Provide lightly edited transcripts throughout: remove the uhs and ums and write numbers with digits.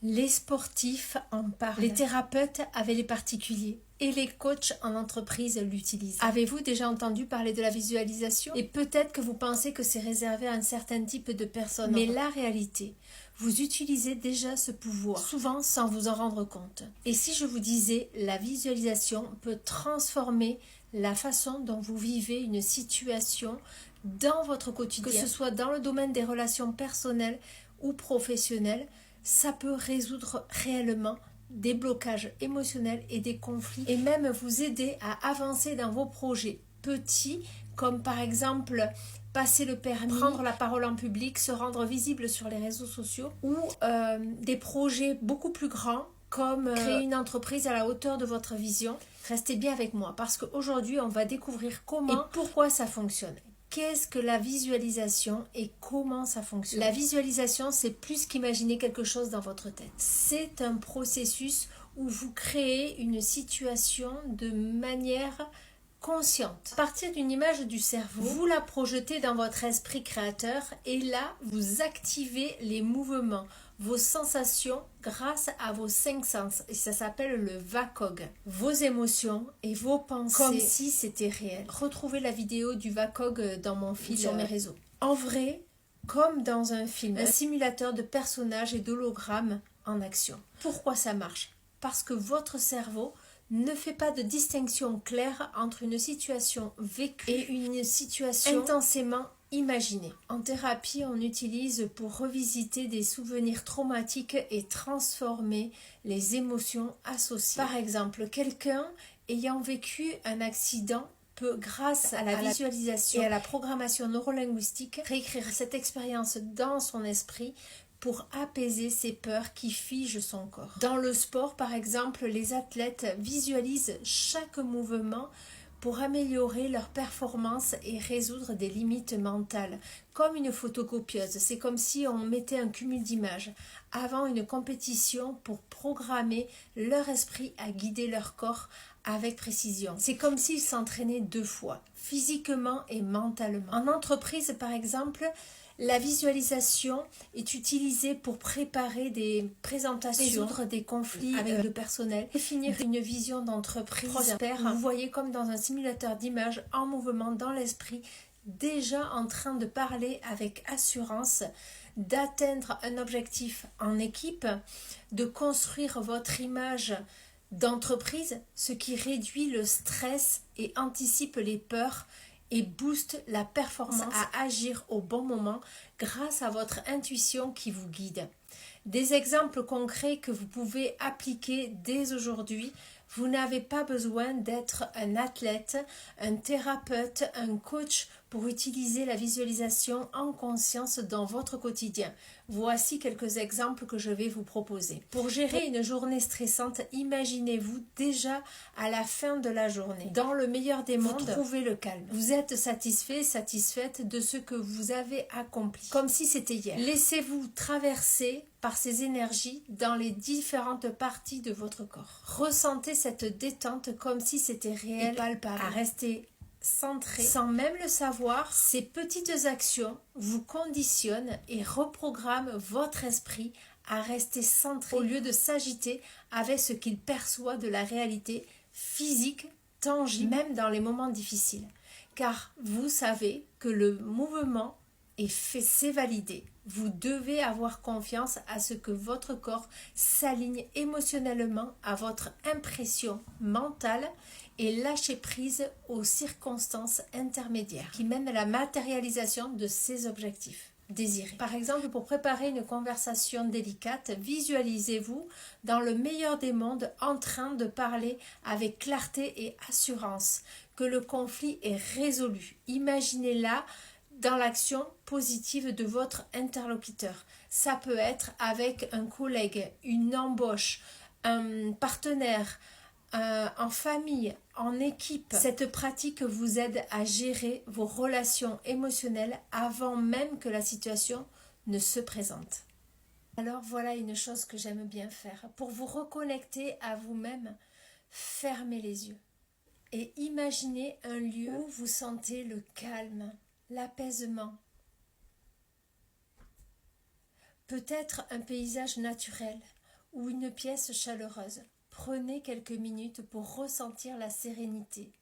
Les sportifs en parlent, les thérapeutes avec les particuliers et les coachs en entreprise l'utilisent. Avez-vous déjà entendu parler de la visualisation? Et peut-être que vous pensez que c'est réservé à un certain type de personnes. Mais la réalité, vous utilisez déjà ce pouvoir, souvent sans vous en rendre compte. Et si je vous disais, la visualisation peut transformer la façon dont vous vivez une situation dans votre quotidien, que ce soit dans le domaine des relations personnelles ou professionnelles, ça peut résoudre réellement des blocages émotionnels et des conflits et même vous aider à avancer dans vos projets petits comme par exemple passer le permis, prendre la parole en public, se rendre visible sur les réseaux sociaux ou des projets beaucoup plus grands comme créer une entreprise à la hauteur de votre vision. Restez bien avec moi parce qu'aujourd'hui on va découvrir comment et pourquoi ça fonctionne. Qu'est-ce que la visualisation et comment ça fonctionne? La visualisation, c'est plus qu'imaginer quelque chose dans votre tête. C'est un processus où vous créez une situation de manière consciente. À partir d'une image du cerveau, vous la projetez dans votre esprit créateur et là, vous activez les mouvements, vos sensations grâce à vos 5 sens. Et ça s'appelle le VACOG. Vos émotions et vos pensées comme si c'était réel. Retrouvez la vidéo du VACOG dans mon fil sur mes réseaux. En vrai, comme dans un film, un simulateur de personnages et d'hologrammes en action. Pourquoi ça marche? Parce que votre cerveau ne fait pas de distinction claire entre une situation vécue et une situation intensément imaginée. En thérapie, on utilise pour revisiter des souvenirs traumatiques et transformer les émotions associées. Par exemple, quelqu'un ayant vécu un accident peut, grâce à la visualisation et à la programmation neurolinguistique, réécrire cette expérience dans son esprit pour apaiser ses peurs qui figent son corps. Dans le sport, par exemple, les athlètes visualisent chaque mouvement pour améliorer leur performance et résoudre des limites mentales, comme une photocopieuse. C'est comme si on mettait un cumul d'images avant une compétition pour programmer leur esprit à guider leur corps avec précision. C'est comme s'ils s'entraînaient 2 fois, physiquement et mentalement. En entreprise, par exemple, la visualisation est utilisée pour préparer des présentations, résoudre des conflits avec le personnel, définir une vision d'entreprise prospère. Vous voyez comme dans un simulateur d'images en mouvement dans l'esprit, déjà en train de parler avec assurance, d'atteindre un objectif en équipe, de construire votre image d'entreprise, ce qui réduit le stress et anticipe les peurs et booste la performance à agir au bon moment grâce à votre intuition qui vous guide. Des exemples concrets que vous pouvez appliquer dès aujourd'hui. Vous n'avez pas besoin d'être un athlète, un thérapeute, un coach pour utiliser la visualisation en conscience dans votre quotidien. Voici quelques exemples que je vais vous proposer. Pour gérer une journée stressante, imaginez-vous déjà à la fin de la journée. Dans le meilleur des mondes, vous trouvez le calme. Vous êtes satisfait, satisfaite de ce que vous avez accompli, comme si c'était hier. Laissez-vous traverser par ces énergies dans les différentes parties de votre corps. Ressentez cette détente comme si c'était réel et palpable. À rester centré sans même le savoir, ces petites actions vous conditionnent et reprogramment votre esprit à rester centré au lieu de s'agiter avec ce qu'il perçoit de la réalité physique, tangible, même dans les moments difficiles. Car vous savez que le mouvement est fait, c'est validé. Vous devez avoir confiance à ce que votre corps s'aligne émotionnellement à votre impression mentale et lâcher prise aux circonstances intermédiaires qui mènent à la matérialisation de ces objectifs désirés. Par exemple, pour préparer une conversation délicate, visualisez-vous dans le meilleur des mondes en train de parler avec clarté et assurance, que le conflit est résolu. Imaginez-la dans l'action positive de votre interlocuteur. Ça peut être avec un collègue, une embauche, un partenaire, en famille, en équipe. Cette pratique vous aide à gérer vos relations émotionnelles avant même que la situation ne se présente. Alors voilà une chose que j'aime bien faire. Pour vous reconnecter à vous-même, fermez les yeux et imaginez un lieu où vous sentez le calme, l'apaisement. Peut-être un paysage naturel ou une pièce chaleureuse. Prenez quelques minutes pour ressentir la sérénité,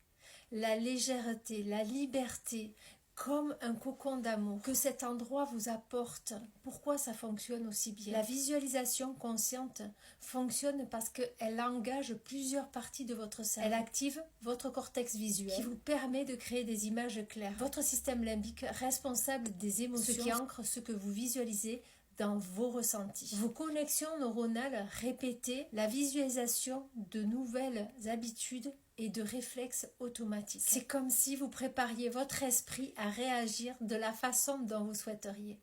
la légèreté, la liberté, comme un cocon d'amour que cet endroit vous apporte. Pourquoi ça fonctionne aussi bien? La visualisation consciente fonctionne parce qu'elle engage plusieurs parties de votre cerveau. Elle active votre cortex visuel qui vous permet de créer des images claires. Votre système limbique responsable des émotions, ce qui ancre ce que vous visualisez dans vos ressentis. Vos connexions neuronales répétées, la visualisation de nouvelles habitudes et de réflexes automatiques. C'est comme si vous prépariez votre esprit à réagir de la façon dont vous souhaiteriez,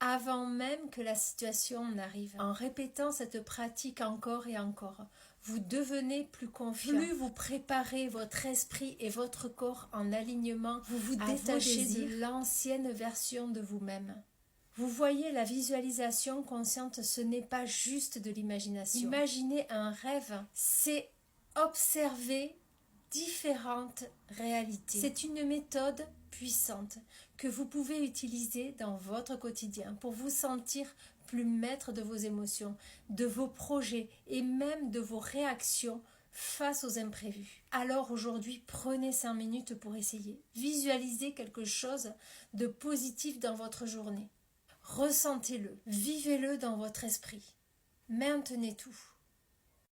avant même que la situation n'arrive. En répétant cette pratique encore et encore, vous devenez plus confiant. Plus vous préparez votre esprit et votre corps en alignement, vous vous détachez de l'ancienne version de vous-même. Vous voyez, la visualisation consciente, ce n'est pas juste de l'imagination. Imaginer un rêve, c'est observer différentes réalités. C'est une méthode puissante que vous pouvez utiliser dans votre quotidien pour vous sentir plus maître de vos émotions, de vos projets et même de vos réactions face aux imprévus. Alors aujourd'hui, prenez 5 minutes pour essayer. Visualisez quelque chose de positif dans votre journée. Ressentez-le, vivez-le dans votre esprit. Maintenez tout.